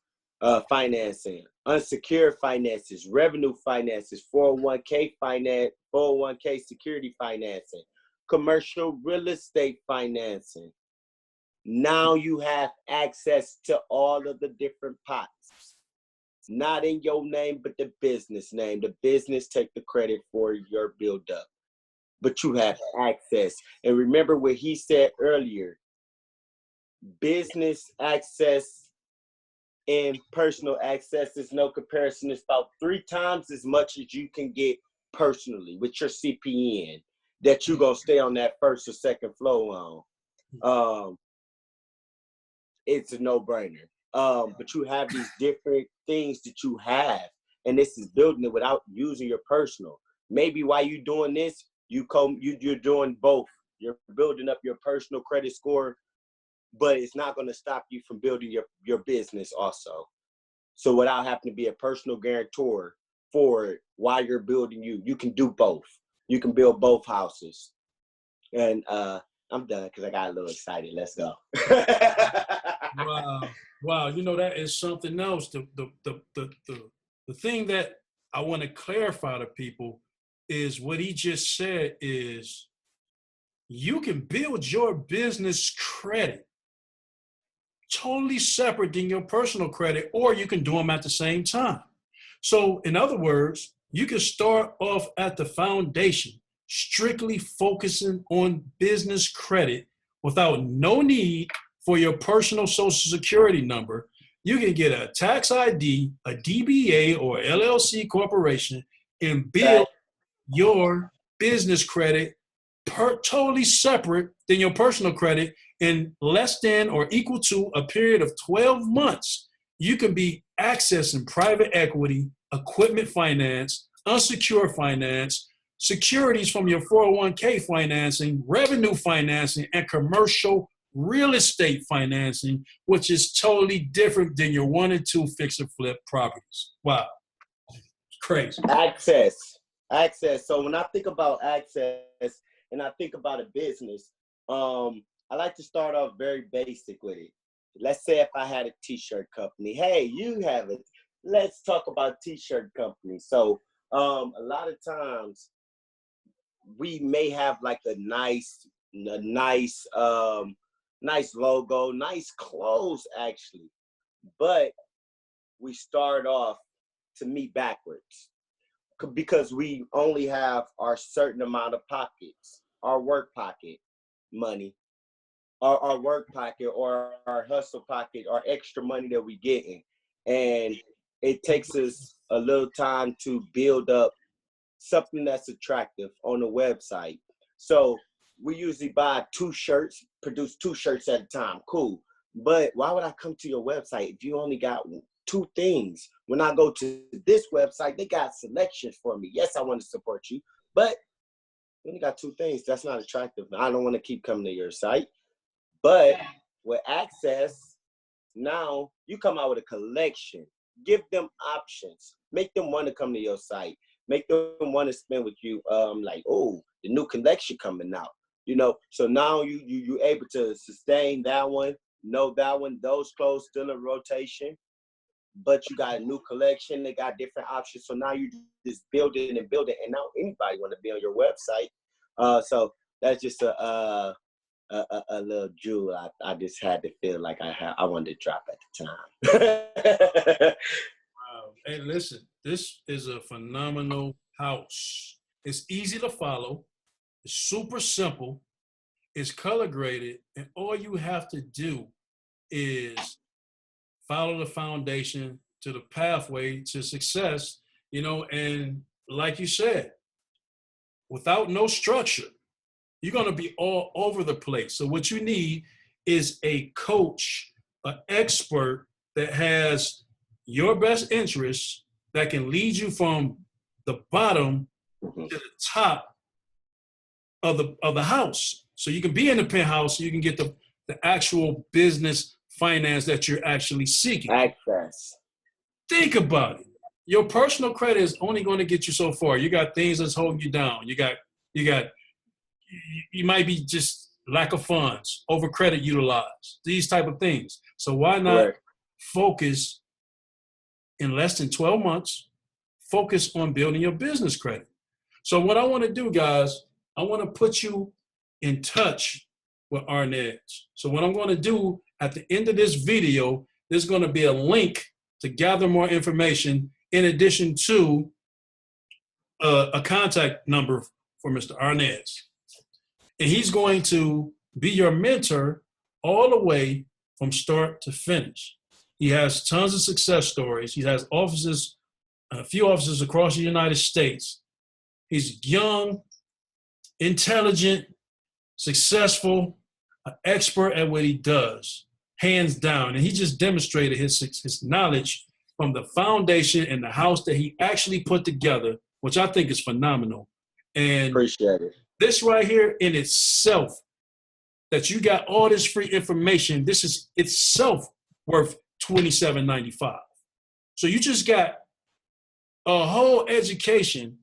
financing, unsecured finances, revenue finances, 401k finance, 401k security financing, commercial real estate financing. Now you have access to all of the different pots. Not in your name, but the business name. The business take the credit for your build-up. But you have access. And remember what he said earlier. Business access and personal access is no comparison. It's about 3 times as much as you can get personally with your CPN that you're going to stay on that first or second flow on. It's a no-brainer. But you have these different things that you have, and this is building it without using your personal. Maybe while you're doing this, you're doing both. You're building up your personal credit score, but it's not going to stop you from building your business also. So without having to be a personal guarantor for it while you're building you can do both. You can build both houses. And I'm done because I got a little excited. Let's go. Wow. You know, that is something else. The thing that I want to clarify to people is what he just said is you can build your business credit totally separate than your personal credit, or you can do them at the same time. So in other words, you can start off at the foundation, strictly focusing on business credit without no need for your personal social security number. You can get a tax ID, a DBA or LLC corporation, and build your business credit totally separate than your personal credit. In less than or equal to a period of 12 months, you can be accessing private equity, equipment finance, unsecured finance, securities from your 401k financing, revenue financing, and commercial real estate financing, which is totally different than your 1 and 2 fix and flip properties. Wow. It's crazy. Access. So when I think about access and I think about a business, I like to start off very basic with it. Let's say if I had a t-shirt company, hey, you have it. Let's talk about t-shirt company. So a lot of times we may have like a nice logo, nice clothes actually, but we start off to me backwards because we only have our certain amount of pockets, our work pocket money, our work pocket or our hustle pocket, our extra money that we getting. And it takes us a little time to build up something that's attractive on the website. So we usually buy 2 shirts, produce 2 shirts at a time. Cool. But why would I come to your website if you only got 2 things? When I go to this website, they got selections for me. Yes, I want to support you, but you only got 2 things. That's not attractive. I don't want to keep coming to your site. But with access, now you come out with a collection. Give them options. Make them want to come to your site. Make them want to spend with you. Like, oh, the new collection coming out. You know, so now you able to sustain that one. Know that one. Those clothes still in rotation, but you got a new collection. They got different options. So now you just build it, and now anybody want to be on your website. So that's just a little jewel I just had to feel like I wanted to drop at the time. Wow. Hey, listen, this is a phenomenal house. It's easy to follow. It's super simple. It's color graded. And all you have to do is follow the foundation to the pathway to success, you know, and like you said, without no structure, you're going to be all over the place. So what you need is a coach, an expert that has your best interests, that can lead you from the bottom to the top of the house. So you can be in the penthouse, so you can get the actual business finance that you're actually seeking. Access. Think about it. Your personal credit is only going to get you so far. You got things that's holding you down. You might be just lack of funds, over credit utilized, these type of things. So why not focus in less than 12 months, focus on building your business credit? So what I want to do, guys, I want to put you in touch with Arnez. So what I'm going to do at the end of this video, there's going to be a link to gather more information in addition to a contact number for Mr. Arnez. And he's going to be your mentor all the way from start to finish. He has tons of success stories. He has offices, a few offices across the United States. He's young, intelligent, successful, an expert at what he does, hands down. And he just demonstrated his knowledge from the foundation and the house that he actually put together, which I think is phenomenal. And appreciate it. This right here in itself, that you got all this free information, this is itself worth $27.95. So you just got a whole education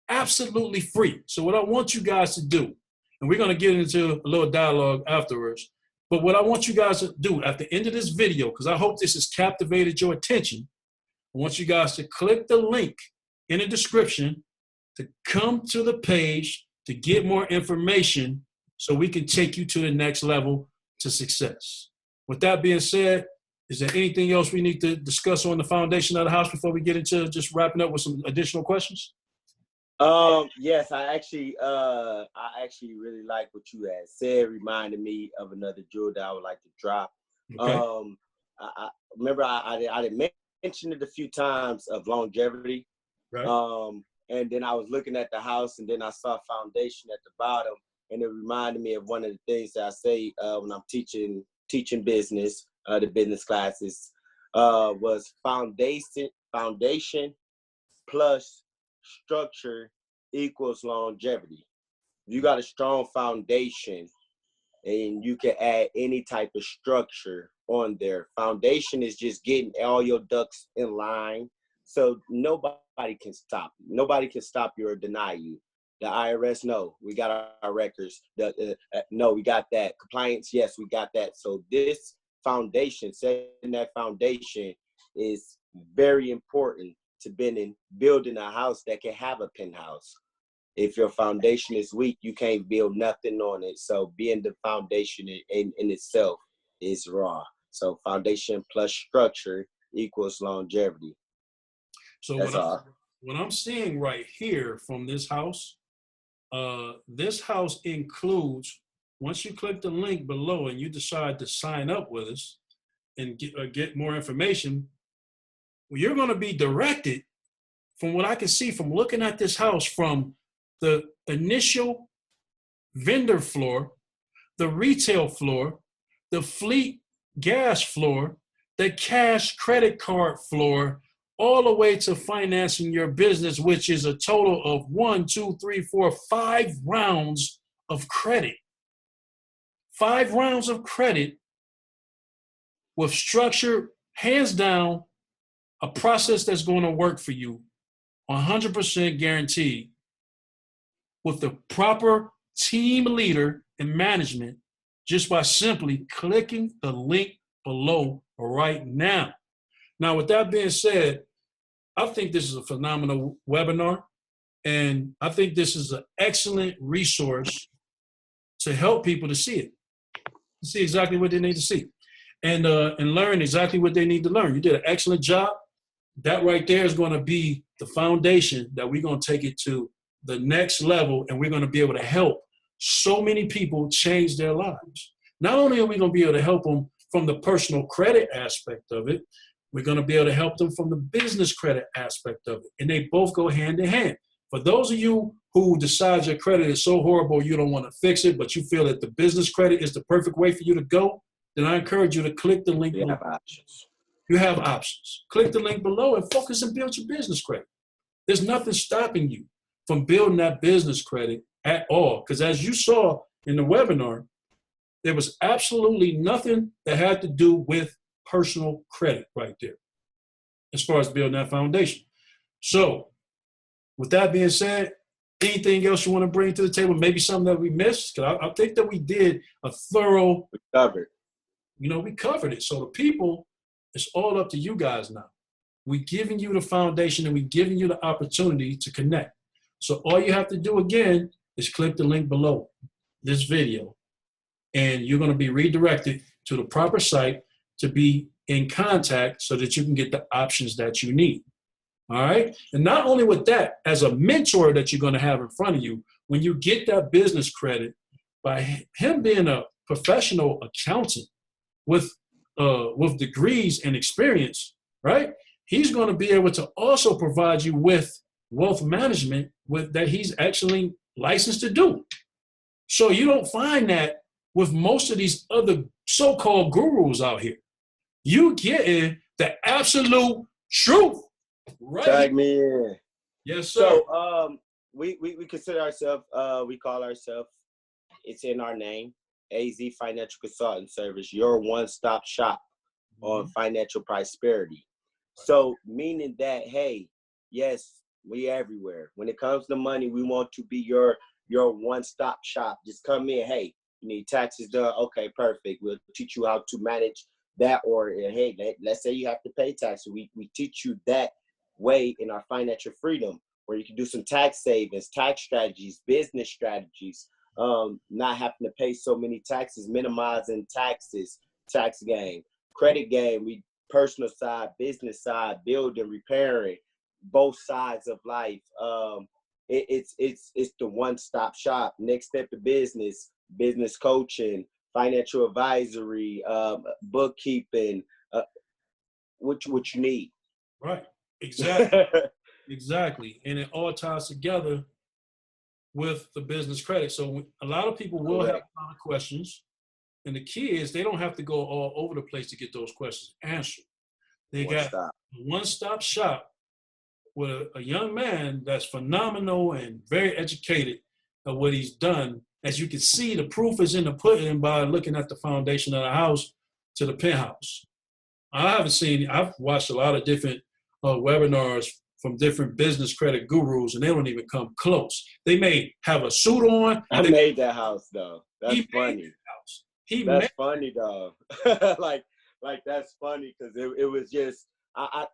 absolutely free. So what I want you guys to do, and we're going to get into a little dialogue afterwards, but what I want you guys to do at the end of this video, because I hope this has captivated your attention, I want you guys to click the link in the description to come to the page to get more information so we can take you to the next level to success. With that being said, is there anything else we need to discuss on the foundation of the house before we get into just wrapping up with some additional questions? Yes, I actually really like what you had said. Reminded me of another jewel that I would like to drop. Okay. I remember I did mention it a few times of longevity. Right. And then I was looking at the house, and then I saw foundation at the bottom. and it reminded me of one of the things that I say when I'm teaching business, the business classes, was foundation plus structure equals longevity. You got a strong foundation, and you can add any type of structure on there. Foundation is just getting all your ducks in line, so nobody can stop you. Nobody can stop you or deny you. The IRS, no, we got our records. No, we got that. Compliance, yes, we got that. So this foundation, setting that foundation, is very important to building a house that can have a penthouse. If your foundation is weak, you can't build nothing on it. So being the foundation in itself is raw. So foundation plus structure equals longevity. So what I'm seeing right here from this house includes, once you click the link below and you decide to sign up with us and get more information, you're going to be directed, from what I can see from looking at this house, from the initial vendor floor, the retail floor, the fleet gas floor, the cash credit card floor, all the way to financing your business, which is a total of 5 rounds of credit. 5 rounds of credit with structure, hands down, a process that's going to work for you, 100% guaranteed, with the proper team leader and management, just by simply clicking the link below right now. Now, with that being said, I think this is a phenomenal webinar, and I think this is an excellent resource to help people to see exactly what they need to see, and learn exactly what they need to learn. You did an excellent job. That right there is going to be the foundation that we're going to take it to the next level, and we're going to be able to help so many people change their lives. Not only are we going to be able to help them from the personal credit aspect of it, we're going to be able to help them from the business credit aspect of it. And they both go hand in hand. For those of you who decide your credit is so horrible you don't want to fix it, but you feel that the business credit is the perfect way for you to go, then I encourage you to click the link below. You have options. Click the link below and focus and build your business credit. There's nothing stopping you from building that business credit at all. Because as you saw in the webinar, there was absolutely nothing that had to do with personal credit right there, as far as building that foundation. So with that being said, anything else you want to bring to the table? Maybe something that we missed? Because I think that we did a thorough, we covered it. So the people, it's all up to you guys now. We're giving you the foundation and we're giving you the opportunity to connect. So all you have to do, again, is click the link below this video, and you're going to be redirected to the proper site to be in contact so that you can get the options that you need. All right? And not only with that, as a mentor that you're going to have in front of you, when you get that business credit, by him being a professional accountant with degrees and experience, right? He's going to be able to also provide you with wealth management that he's actually licensed to do. So you don't find that with most of these other so-called gurus out here. You get the absolute truth, right? Tag me in. Yes, sir. So we consider ourselves, we call ourselves, it's in our name, AZ Financial Consulting Service, your one-stop shop on financial prosperity. So meaning that, hey, yes, we everywhere. When it comes to money, we want to be your one-stop shop. Just come in, hey, you need taxes done? Okay, perfect. We'll teach you how to manage that. Or, hey, let's say you have to pay taxes. We teach you that way in our financial freedom, where you can do some tax savings, tax strategies, business strategies, not having to pay so many taxes, minimizing taxes, tax game, credit game, we personal side, business side, building, repairing, both sides of life. It's the one-stop shop. Next step to business coaching, financial advisory, bookkeeping, what you need. Right. Exactly. Exactly. And it all ties together with the business credit. So a lot of people will have a lot of questions. And the key is they don't have to go all over the place to get those questions answered. They got a one-stop shop with a young man that's phenomenal and very educated at what he's done. As you can see, the proof is in the pudding by looking at the foundation of the house to the penthouse. I've watched a lot of different webinars from different business credit gurus, and they don't even come close. They may have a suit on. I made that house, though. That's funny. That's funny, though. like that's funny because it was just I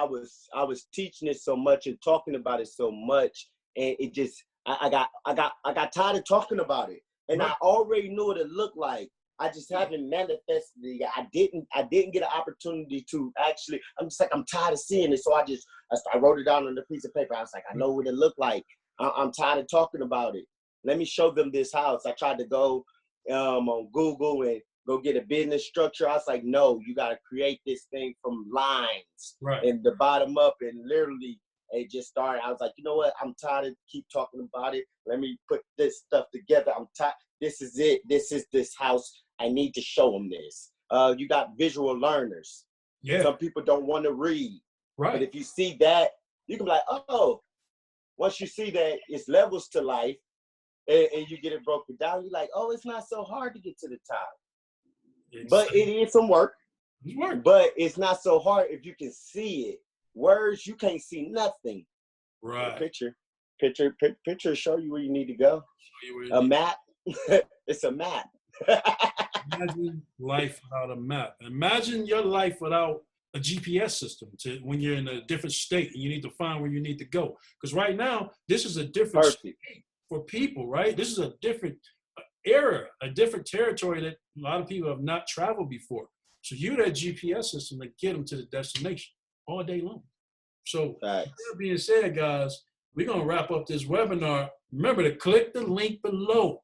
was teaching it so much and talking about it so much, and it just I got tired of talking about it, and I already knew what it looked like. I just haven't manifested it. I didn't get an opportunity to actually. I'm just like, I'm tired of seeing it, so I wrote it down on a piece of paper. I was like, I know what it looked like. I'm tired of talking about it. Let me show them this house. I tried to go on Google and go get a business structure. I was like, no, you got to create this thing from lines and the bottom up, and literally it just started. I was like, you know what? I'm tired of keep talking about it. Let me put this stuff together. I'm tired. This is it. This is this house. I need to show them this. You got visual learners. Yeah. Some people don't want to read. Right. But if you see that, you can be like, oh, once you see that it's levels to life and you get it broken down, you're like, oh, it's not so hard to get to the top. But it is some work. But it's not so hard if you can see it. Words, you can't see nothing. Right. Picture show you where you need to go. A map. It's a map. Imagine life without a map. Imagine your life without a GPS system to when you're in a different state and you need to find where you need to go. Because right now, this is a different state for people, right? This is a different era, a different territory that a lot of people have not traveled before. So you're that GPS system to get them to the destination all day long. So that being said, guys, we're going to wrap up this webinar. Remember to click the link below.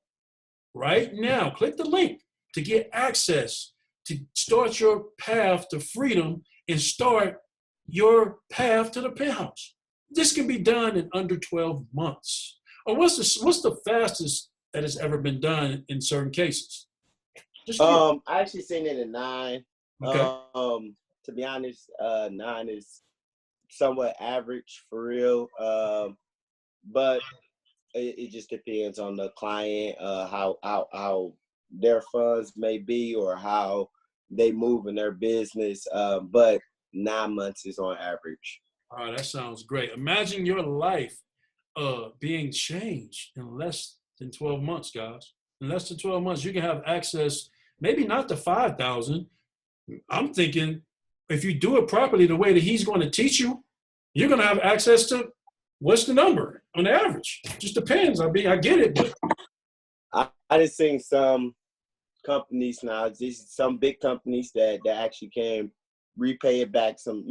Right now, click the link to get access to start your path to freedom and start your path to the penthouse. This can be done in under 12 months. Or what's the fastest that has ever been done in certain cases? I actually seen it in 9. Okay. To be honest, 9 is somewhat average for real. But it just depends on the client, how their funds may be or how they move in their business. But 9 months is on average. All right, that sounds great. Imagine your life being changed in less than 12 months, guys. In less than 12 months, you can have access, maybe not to 5,000. I'm thinking if you do it properly the way that he's going to teach you, you're going to have access to what's the number on the average? Just depends. I get it, but I just seen some companies now. These some big companies that actually can repay it back. Some,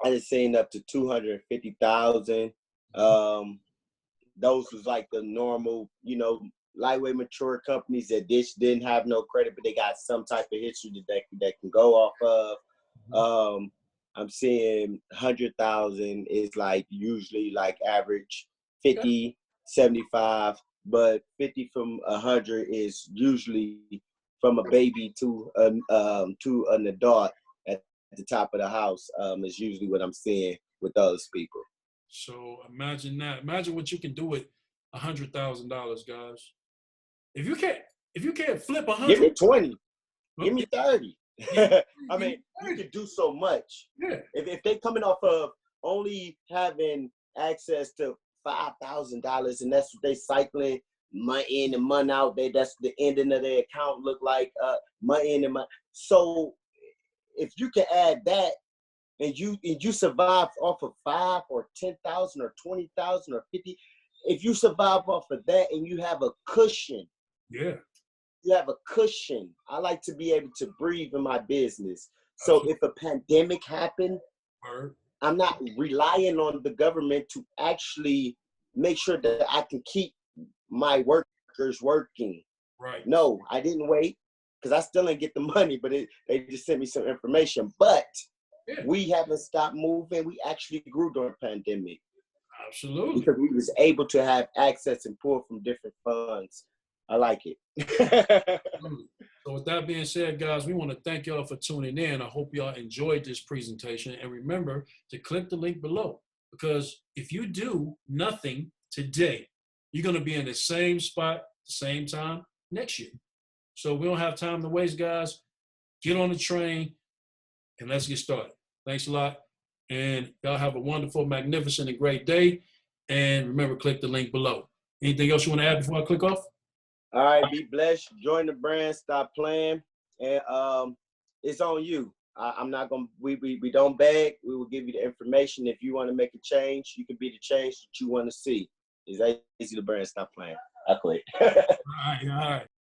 I just seen up to 250,000. Those was like the normal, lightweight mature companies that didn't have no credit, but they got some type of history that can go off of. I'm seeing 100,000 is like usually like average 50, 75, but 50 from 100 is usually from a baby to an adult at the top of the house. Is usually what I'm seeing with those people. So imagine that. Imagine what you can do with $100,000, guys. If you can't flip 100, give me 20, give me 30. I mean, you can do so much. Yeah. If they're coming off of only having access to $5,000 and that's what they cycling month in and month out, that's the ending of their account look like month in and month. So if you can add that and you survive off of 5 or 10,000 or 20,000 or 50, if you survive off of that and you have a cushion. Yeah. You have a cushion. I like to be able to breathe in my business. So if a pandemic happened, I'm not relying on the government to actually make sure that I can keep my workers working. Right. No, I didn't wait because I still didn't get the money, but they just sent me some information. But we haven't stopped moving. We actually grew during the pandemic. Absolutely. Because we was able to have access and pull from different funds. I like it. So with that being said, guys, we want to thank y'all for tuning in. I hope y'all enjoyed this presentation. And remember to click the link below, because if you do nothing today, you're going to be in the same spot, same time next year. So we don't have time to waste, guys. Get on the train and let's get started. Thanks a lot. And y'all have a wonderful, magnificent, and great day. And remember, click the link below. Anything else you want to add before I click off? All right, be blessed. Join the brand. Stop playing, and it's on you. I'm not gonna. We don't beg. We will give you the information. If you want to make a change, you can be the change that you want to see. It's easy to brand. Stop playing. I quit. All right.